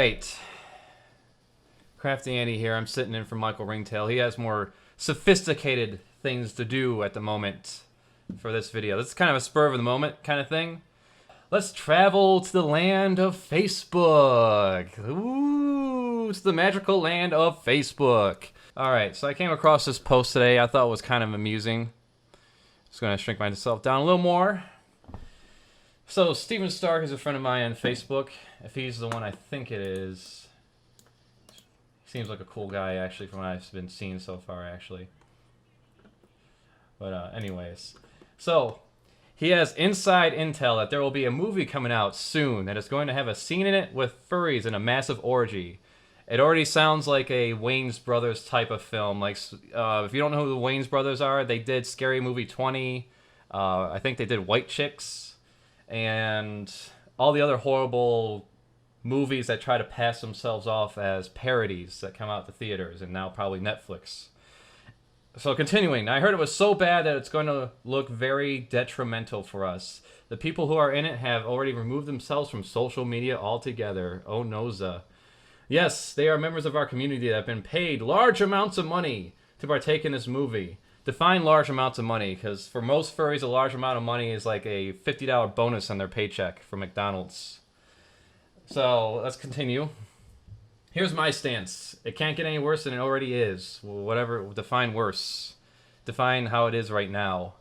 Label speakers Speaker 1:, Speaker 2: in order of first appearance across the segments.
Speaker 1: right. Crafty Andy here. I'm sitting in for Michael Ringtail. He has more sophisticated things to do at the moment for this video. This is kind of a spur of the moment kind of thing. Let's travel to the land of Facebook. Ooh, it's the magical land of Facebook. Alright, so I came across this post today. I thought it was kind of amusing. Just going to shrink myself down a little more. So, Steven Stark is a friend of mine on Facebook. If he's the one I think it is. Seems like a cool guy, actually, from what I've been seeing so far, actually. But, anyways. So, he has inside intel that there will be a movie coming out soon that is going to have a scene in it with furries in a massive orgy. It already sounds like a Wayans Brothers type of film. Like, if you don't know who the Wayans Brothers are, they did Scary Movie 20. I think they did White Chicks. And all the other horrible movies that try to pass themselves off as parodies that come out to theaters and now probably Netflix. So continuing, I heard it was so bad that it's going to look very detrimental for us. The people who are in it have already removed themselves from social media altogether. Oh noza. Yes, they are members of our community that have been paid large amounts of money to partake in this movie. Define large amounts of money, because for most furries, a large amount of money is like a $50 bonus on their paycheck from McDonald's. So, let's continue. Here's my stance. It can't get any worse than it already is. Whatever, define worse. Define how it is right now.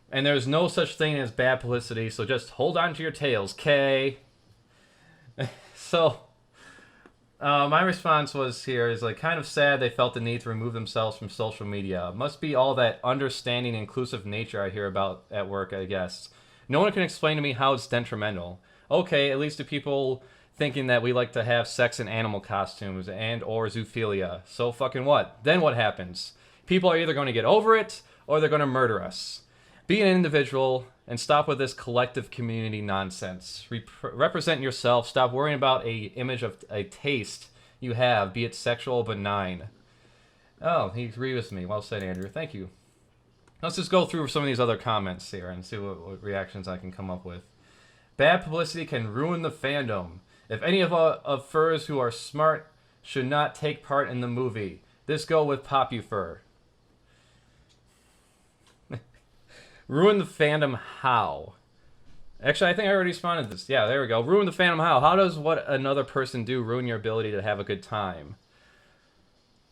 Speaker 1: And there's no such thing as bad publicity, so just hold on to your tails, Kay. So, my response was here is like kind of sad they felt the need to remove themselves from social media. It must be all that understanding, inclusive nature I hear about at work, I guess. No one can explain to me how it's detrimental. Okay, at least to people thinking that we like to have sex in animal costumes and or zoophilia. So fucking what? Then what happens? People are either going to get over it or they're going to murder us. Be an individual and stop with this collective community nonsense. Represent yourself. Stop worrying about a image of a taste you have, be it sexual or benign. Oh, he agreed with me. Well said, Andrew. Thank you. Let's just go through some of these other comments here and see what reactions I can come up with. Bad publicity can ruin the fandom. If any of furs who are smart should not take part in the movie. This go with Popufur. Ruin the fandom how? Actually, I think I already responded to this. Yeah, there we go. Ruin the fandom how? How does what another person do ruin your ability to have a good time?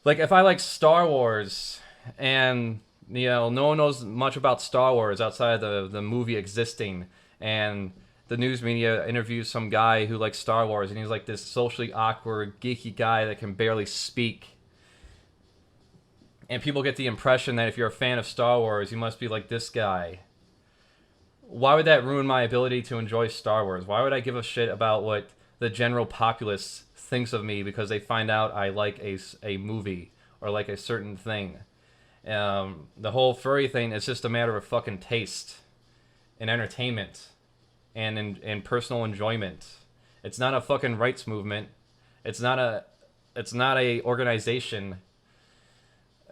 Speaker 1: Like, if I like Star Wars and, you know, no one knows much about Star Wars outside of the movie existing, and the news media interviews some guy who likes Star Wars, and he's like this socially awkward, geeky guy that can barely speak. And people get the impression that if you're a fan of Star Wars, you must be like this guy. Why would that ruin my ability to enjoy Star Wars? Why would I give a shit about what the general populace thinks of me because they find out I like a movie or like a certain thing? The whole furry thing is just a matter of fucking taste and entertainment and in personal enjoyment. It's not a fucking rights movement. It's not a organization.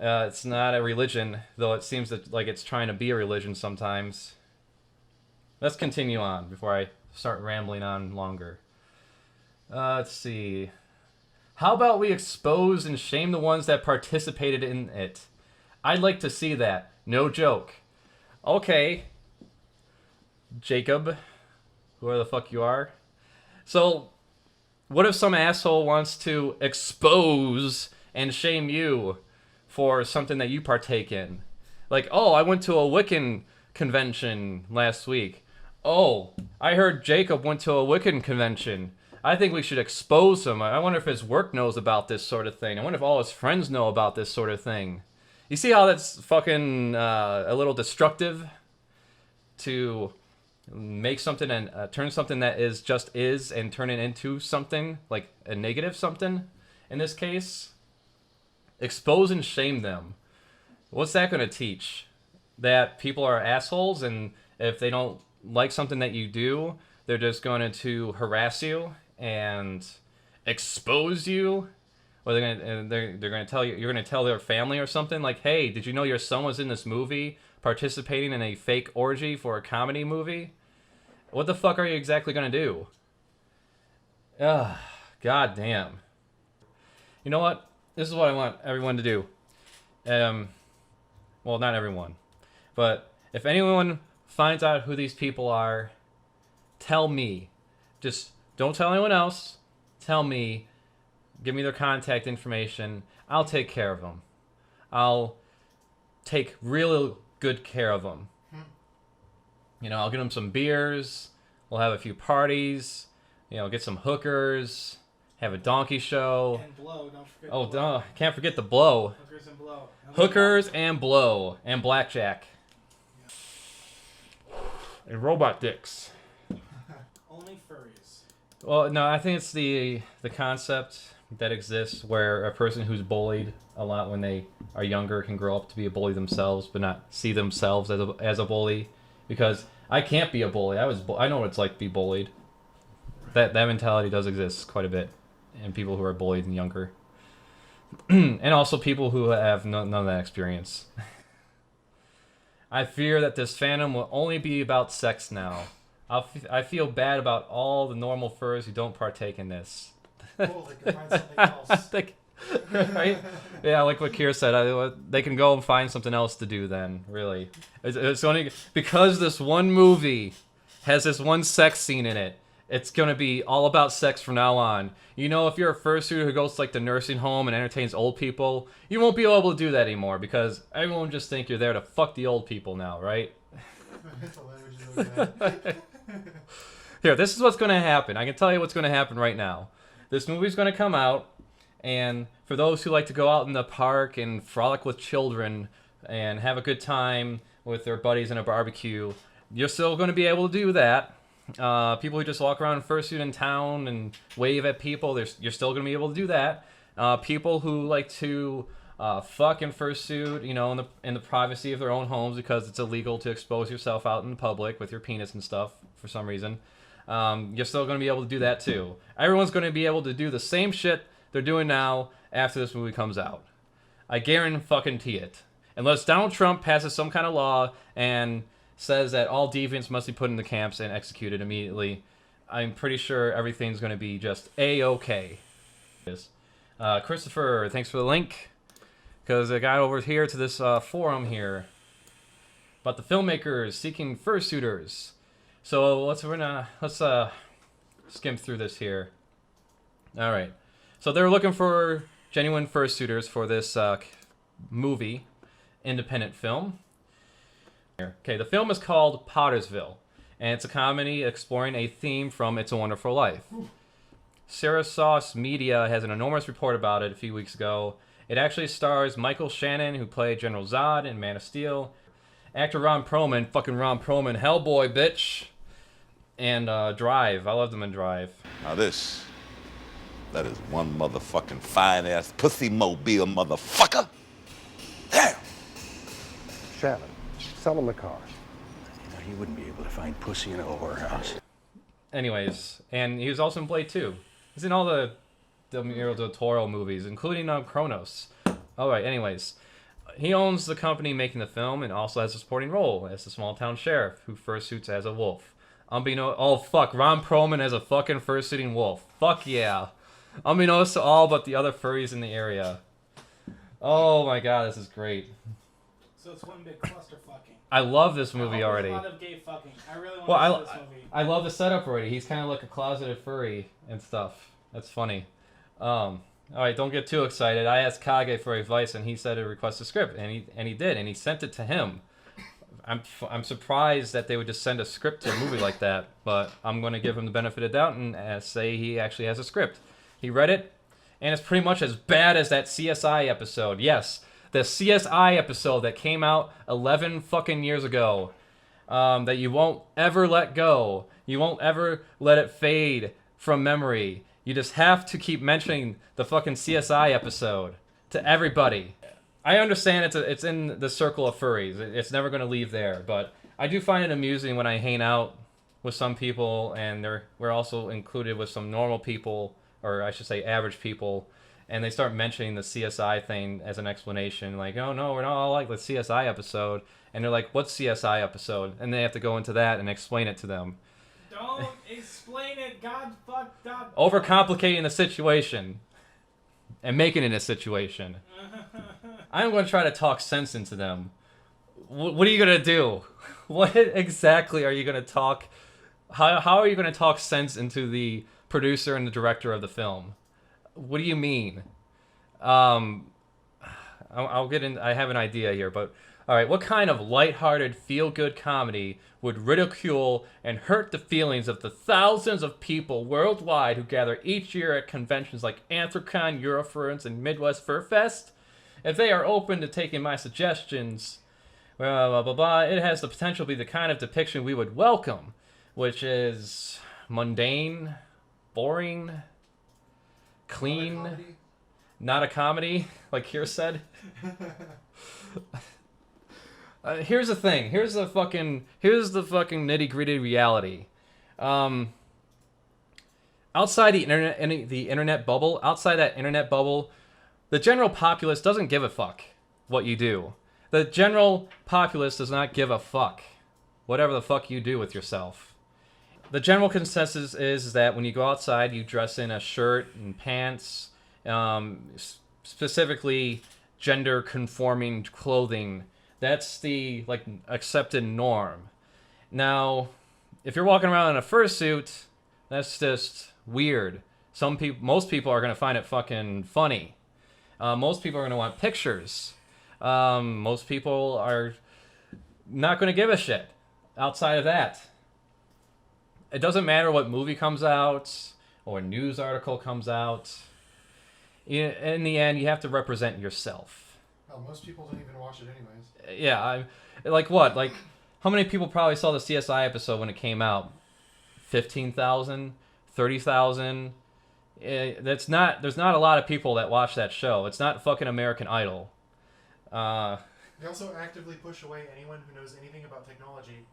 Speaker 1: It's not a religion, though it seems that like it's trying to be a religion sometimes. Let's continue on before I start rambling on longer. Let's see. How about we expose and shame the ones that participated in it? I'd like to see that. No joke. Okay. Jacob, whoever the fuck you are. So, what if some asshole wants to expose and shame you for something that you partake in? Like, oh, I went to a Wiccan convention last week. Oh, I heard Jacob went to a Wiccan convention. I think we should expose him. I wonder if his work knows about this sort of thing. I wonder if all his friends know about this sort of thing. You see how that's fucking a little destructive? To make something and turn something that is just is and turn it into something, like a negative something in this case. Expose and shame them. What's that going to teach? That people are assholes, and if they don't like something that you do, they're just going to harass you and expose you, or they're going to tell you, you're going to tell their family or something like, hey, did you know your son was in this movie participating in a fake orgy for a comedy movie? What the fuck are you exactly going to do? God damn. You know what? This is what I want everyone to do. Well, not everyone. But if anyone finds out who these people are, tell me. Just don't tell anyone else. Tell me. Give me their contact information. I'll take care of them. I'll take real good care of them. You know, I'll get them some beers. We'll have a few parties. You know, get some hookers. Have a donkey show.
Speaker 2: And blow, don't forget.
Speaker 1: Oh, can't forget the blow.
Speaker 2: Hookers and blow.
Speaker 1: Hookers and blow. And blackjack. Yeah. And robot dicks.
Speaker 2: Only furries.
Speaker 1: Well, no, I think it's the concept that exists where a person who's bullied a lot when they are younger can grow up to be a bully themselves, but not see themselves as a bully. Because I can't be a bully. I know what it's like to be bullied. That mentality does exist quite a bit in people who are bullied and younger. And also people who have none of that experience. I fear that this fandom will only be about sex now. I feel bad about all the normal furs who don't partake in this.
Speaker 2: Cool, they can find something else.
Speaker 1: Right? Yeah, like what Kier said, they can go and find something else to do then, really. It's only because this one movie has this one sex scene in it. It's going to be all about sex from now on. You know, if you're a fursuiter who goes to like the nursing home and entertains old people, you won't be able to do that anymore because everyone will just think you're there to fuck the old people now, right? Here, this is what's going to happen. I can tell you what's going to happen right now. This movie's going to come out, and for those who like to go out in the park and frolic with children and have a good time with their buddies in a barbecue, you're still going to be able to do that. People who just walk around in fursuit in town and wave at people, you're still going to be able to do that. People who like to fuck in fursuit, you know, in the privacy of their own homes because it's illegal to expose yourself out in public with your penis and stuff for some reason. You're still going to be able to do that too. Everyone's going to be able to do the same shit they're doing now after this movie comes out. I guarantee it. Unless Donald Trump passes some kind of law and says that all deviants must be put in the camps and executed immediately, I'm pretty sure everything's going to be just A-okay. Christopher, thanks for the link. Because I got over here to this forum here about the filmmakers seeking fursuiters. So let's skim through this here. All right. So they're looking for genuine fursuiters for this movie, independent film. Okay, the film is called Powdersville, and it's a comedy exploring a theme from It's a Wonderful Life. Sarah Sauce Media has an enormous report about it a few weeks ago. It actually stars Michael Shannon, who played General Zod in Man of Steel, actor Ron Perlman, fucking Ron Perlman, Hellboy, bitch, and Drive. I loved him in Drive.
Speaker 3: Now that is one motherfucking fine-ass pussy mobile motherfucker. Damn!
Speaker 4: Shannon, sell him the car.
Speaker 5: You know, he wouldn't be able to find pussy in a whorehouse.
Speaker 1: Anyways, and he was also in Blade 2. He's in all the Guillermo del Toro movies, including Kronos. Alright, anyways. He owns the company making the film and also has a supporting role as the small-town sheriff who fursuits as a wolf. Oh, fuck. Ron Perlman as a fucking fursuiting wolf. Fuck yeah. Unbeknownst to all but the other furries in the area. Oh my god, this is great.
Speaker 2: So it's one big cluster fucking.
Speaker 1: I love this movie already.
Speaker 2: A lot of gay fucking. I really want to see this movie.
Speaker 1: I love the setup already. He's kind of like a closeted furry and stuff. That's funny. Alright, don't get too excited. I asked Kage for advice and he said to request a script, and he did, and he sent it to him. I'm surprised that they would just send a script to a movie like that, but I'm going to give him the benefit of the doubt and say he actually has a script. He read it, and it's pretty much as bad as that CSI episode. Yes, the CSI episode that came out 11 fucking years ago, that you won't ever let go. You won't ever let it fade from memory. You just have to keep mentioning the fucking CSI episode to everybody. I understand it's in the circle of furries. It's never going to leave there, but I do find it amusing when I hang out with some people, and we're also included with some normal people, or I should say average people, and they start mentioning the CSI thing as an explanation, like, oh no, we're not all like the CSI episode, and they're like, what's CSI episode? And they have to go into that and explain it to them.
Speaker 2: Don't explain it. God fucked up.
Speaker 1: Overcomplicating the situation and making it a situation. I'm going to try to talk sense into them. What are you going to do? What exactly are you going to talk? How are you going to talk sense into the producer and the director of the film? What do you mean? I'll get in. I have an idea here, but all right. What kind of lighthearted, feel-good comedy would ridicule and hurt the feelings of the thousands of people worldwide who gather each year at conventions like Anthrocon, Eurofurence, and Midwest Fur Fest? If they are open to taking my suggestions, blah, blah, blah, it has the potential to be the kind of depiction we would welcome, which is mundane, boring, clean, not a comedy, like here said. Here's the thing. Here's the fucking nitty-gritty reality. Outside the internet bubble, outside that internet bubble, the general populace doesn't give a fuck what you do. The general populace does not give a fuck whatever the fuck you do with yourself. The general consensus is that when you go outside, you dress in a shirt and pants, specifically gender-conforming clothing. That's the accepted norm. Now, if you're walking around in a fursuit, that's just weird. Most people are gonna find it fucking funny. Most people are gonna want pictures. Most people are not gonna give a shit. Outside of that, it doesn't matter what movie comes out or news article comes out. In the end, you have to represent yourself.
Speaker 2: Well, most people don't even watch it anyways.
Speaker 1: Yeah, like what? Like, how many people probably saw the CSI episode when it came out? 15,000? 30,000? There's not a lot of people that watch that show. It's not fucking American Idol.
Speaker 2: They also actively push away anyone who knows anything about technology.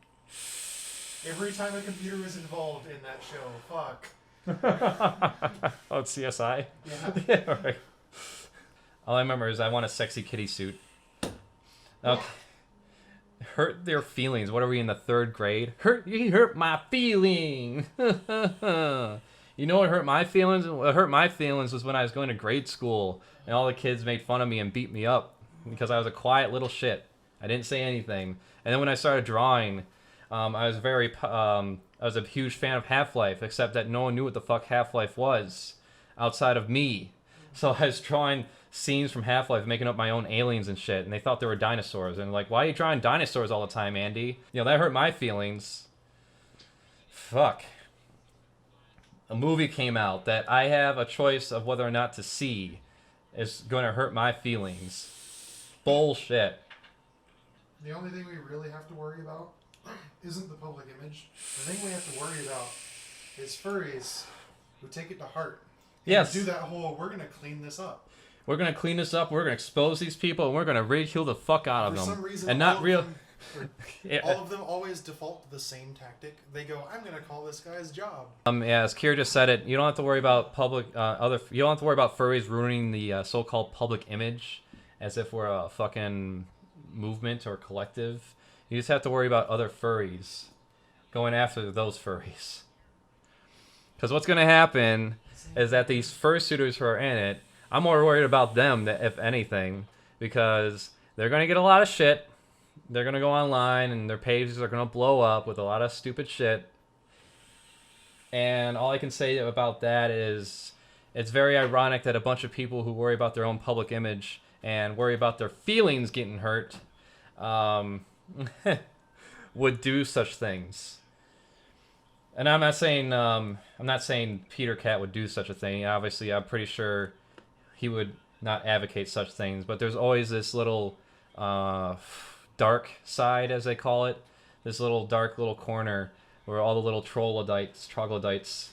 Speaker 2: Every time a computer is involved in that show, fuck.
Speaker 1: Oh, it's CSI?
Speaker 2: Yeah.
Speaker 1: Yeah, right. All I remember is I want a sexy kitty suit. Okay. Hurt their feelings. What are we in the 3rd grade? You hurt my feelings. You know what hurt my feelings? What hurt my feelings was when I was going to grade school and all the kids made fun of me and beat me up because I was a quiet little shit. I didn't say anything. And then when I started drawing, I was a huge fan of Half-Life, except that no one knew what the fuck Half-Life was outside of me. So I was drawing scenes from Half-Life, making up my own aliens and shit, and they thought they were dinosaurs. And like, why are you drawing dinosaurs all the time, Andy? You know, that hurt my feelings. Fuck. A movie came out that I have a choice of whether or not to see is going to hurt my feelings. Bullshit.
Speaker 2: The only thing we really have to worry about isn't the public image. The thing we have to worry about is furries who take it to heart. And
Speaker 1: Yes.
Speaker 2: do that whole, we're going to clean this up.
Speaker 1: We're going to clean this up, we're going to expose these people, and we're going to ridicule the fuck out of
Speaker 2: For
Speaker 1: them.
Speaker 2: some reason,
Speaker 1: And not real...
Speaker 2: Yeah. All of them always default to the same tactic. They go, I'm going to call this guy's job.
Speaker 1: Yeah, as Kira just said it, you don't have to worry about you don't have to worry about furries ruining the so-called public image as if we're a fucking movement or collective. You just have to worry about other furries going after those furries. Because what's going to happen is that these fursuiters who are in it, I'm more worried about them, if anything, because they're going to get a lot of shit. They're going to go online and their pages are going to blow up with a lot of stupid shit. And all I can say about that is it's very ironic that a bunch of people who worry about their own public image and worry about their feelings getting hurt would do such things. And I'm not saying Peter Cat would do such a thing. Obviously, I'm pretty sure he would not advocate such things. But there's always this little dark side, as they call it, this little dark little corner where all the little troglodytes.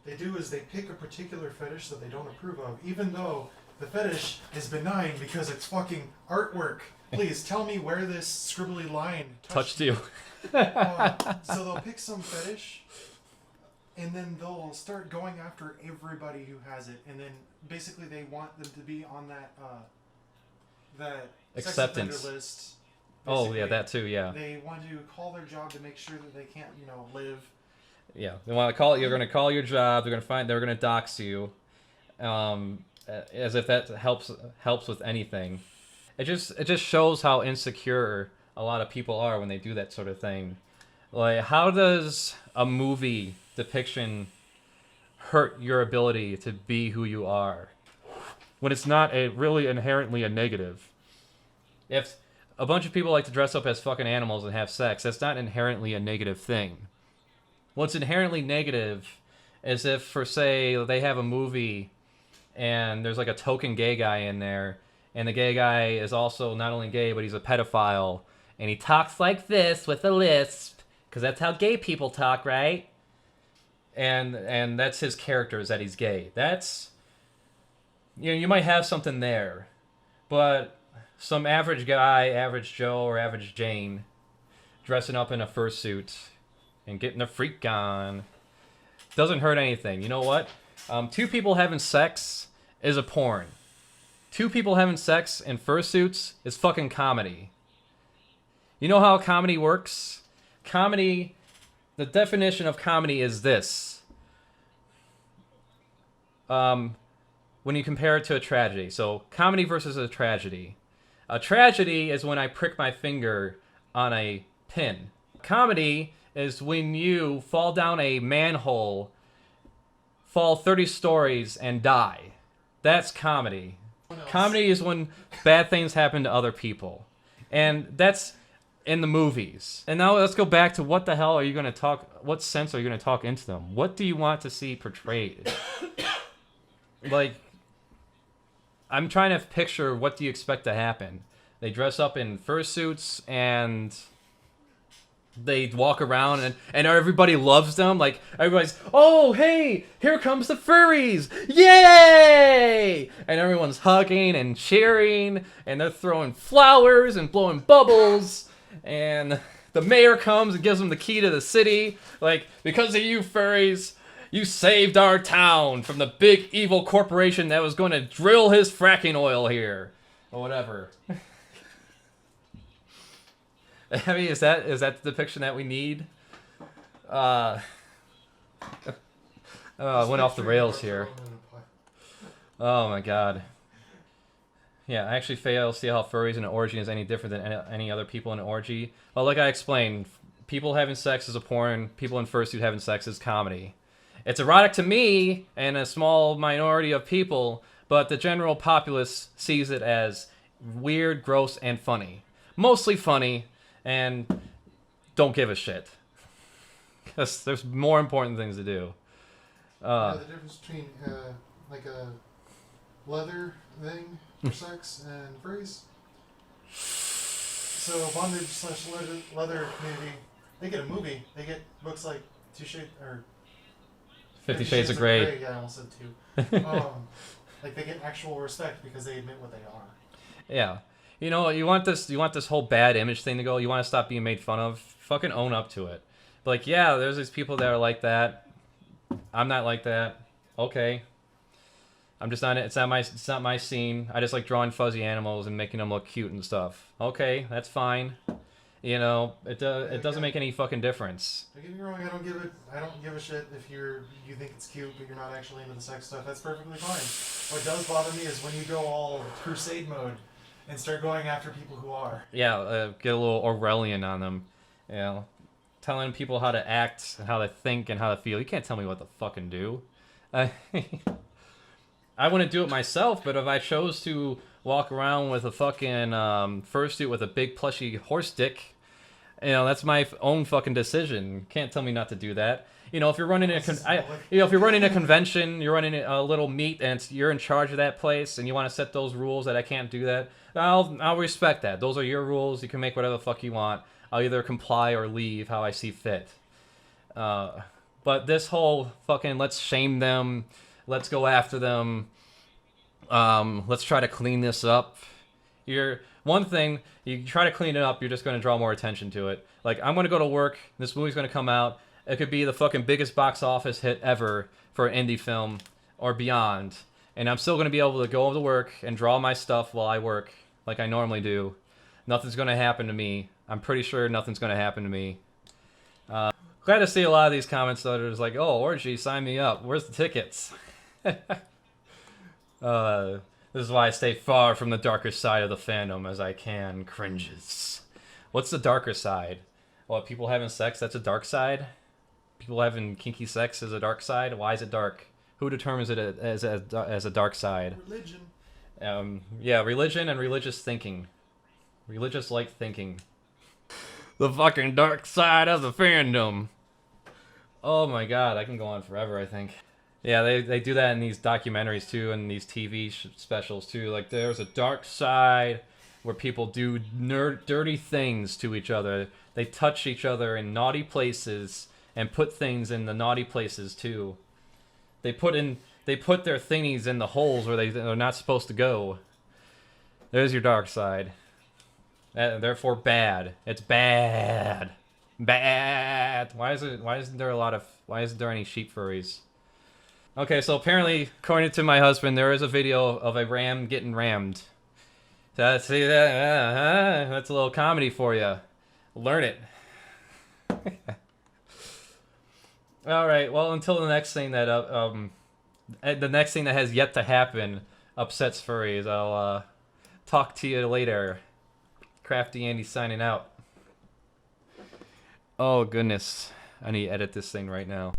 Speaker 2: They do is they pick a particular fetish that they don't approve of, even though the fetish is benign because it's fucking artwork. Please tell me where this scribbly line
Speaker 1: Touched you.
Speaker 2: So they'll pick some fetish, and then they'll start going after everybody who has it, and then basically they want them to be on that
Speaker 1: Acceptance
Speaker 2: sex offender list.
Speaker 1: Oh, yeah,
Speaker 2: Basically,
Speaker 1: that too, yeah.
Speaker 2: They want to call their job to make sure that they can't, live.
Speaker 1: Yeah, they want to call. You're going to call your job. They're going to dox you, as if that helps with anything. It just shows how insecure a lot of people are when they do that sort of thing. Like, how does a movie depiction hurt your ability to be who you are when it's not really inherently a negative? If a bunch of people like to dress up as fucking animals and have sex, that's not inherently a negative thing. What's inherently negative is if, for say, they have a movie and there's like a token gay guy in there, and the gay guy is also not only gay, but he's a pedophile, and he talks like this with a lisp, because that's how gay people talk, right? And that's his character, is that he's gay. That's, you might have something there, but some average guy, average Joe, or average Jane, dressing up in a fursuit and getting a freak on doesn't hurt anything. You know what? Two people having sex is a porn. Two people having sex in fursuits is fucking comedy. You know how comedy works? Comedy, the definition of comedy is this. When you compare it to a tragedy. So, comedy versus a tragedy. A tragedy is when I prick my finger on a pin. Comedy is when you fall down a manhole, fall 30 stories, and die. That's comedy. Comedy is when bad things happen to other people. And that's in the movies. And now let's go back to what the hell are you going to talk, what sense are you going to talk into them? What do you want to see portrayed? Like, I'm trying to picture, what do you expect to happen? They dress up in fursuits and they walk around and everybody loves them. Like, everybody's, oh, hey, here comes the furries. Yay! And everyone's hugging and cheering, and they're throwing flowers and blowing bubbles. And the mayor comes and gives them the key to the city. Like, because of you, furries, you saved our town from the big evil corporation that was going to drill his fracking oil here. Or whatever. I mean, is that the depiction that we need? Went off the rails here. Oh my god. Yeah, I actually fail to see how furries in an orgy is any different than any other people in an orgy. Well, like I explained, people having sex is a porn, people in fursuit having sex is comedy. It's erotic to me and a small minority of people, but the general populace sees it as weird, gross, and funny. Mostly funny, and don't give a shit. Because there's more important things to do.
Speaker 2: The difference between like a leather thing for sex and furries. So bondage / leather community, they get a movie. They get books like 50 Shades of Grey. Yeah, I almost said two. Like, they get actual respect because they admit what they are.
Speaker 1: Yeah. You know, you want this whole bad image thing to go. You want to stop being made fun of. Fucking own up to it. But like, yeah, there's these people that are like that. I'm not like that. Okay. I'm just not. It's not my scene. I just like drawing fuzzy animals and making them look cute and stuff. Okay, that's fine. You know, it doesn't make any fucking difference.
Speaker 2: Don't get me wrong. I don't give a shit if you think it's cute, but you're not actually into the sex stuff. That's perfectly fine. What does bother me is when you go all crusade mode and start going after people who are.
Speaker 1: Yeah, get a little Orwellian on them. You know, telling people how to act and how to think and how to feel. You can't tell me what to fucking do. I wouldn't do it myself, but if I chose to walk around with a fucking fursuit with a big plushy horse dick, you know, that's my own fucking decision. Can't tell me not to do that. You know, if you're running if you're running a convention, you're running a little meet, and you're in charge of that place, and you want to set those rules that I can't do that, I'll respect that. Those are your rules. You can make whatever the fuck you want. I'll either comply or leave how I see fit. But this whole fucking let's shame them, let's go after them, let's try to clean this up. One thing, you try to clean it up, you're just going to draw more attention to it. Like, I'm going to go to work, this movie's going to come out, it could be the fucking biggest box office hit ever for an indie film or beyond, and I'm still going to be able to go to work and draw my stuff while I work like I normally do. Nothing's going to happen to me. I'm pretty sure nothing's going to happen to me. Glad to see a lot of these comments that are just like, oh, orgy, sign me up. Where's the tickets? This is why I stay far from the darker side of the fandom as I can. Cringes. What's the darker side? What, people having sex, that's a dark side? People having kinky sex is a dark side? Why is it dark? Who determines it as a dark side?
Speaker 2: Religion.
Speaker 1: Yeah, religion and religious thinking. Religious-like thinking. The fucking dark side of the fandom. Oh my god, I can go on forever, I think. Yeah, they do that in these documentaries too, and these TV specials too. Like, there's a dark side where people do dirty things to each other. They touch each other in naughty places and put things in the naughty places too. They put their thingies in the holes where they're not supposed to go. There's your dark side. Therefore, bad. It's bad. Bad. Why isn't there any sheep furries? Okay, so apparently, according to my husband, there is a video of a ram getting rammed. See that? That's a little comedy for you. Learn it. All right. Well, until the next thing that has yet to happen upsets furries, I'll talk to you later. Crafty Andy signing out. Oh goodness, I need to edit this thing right now.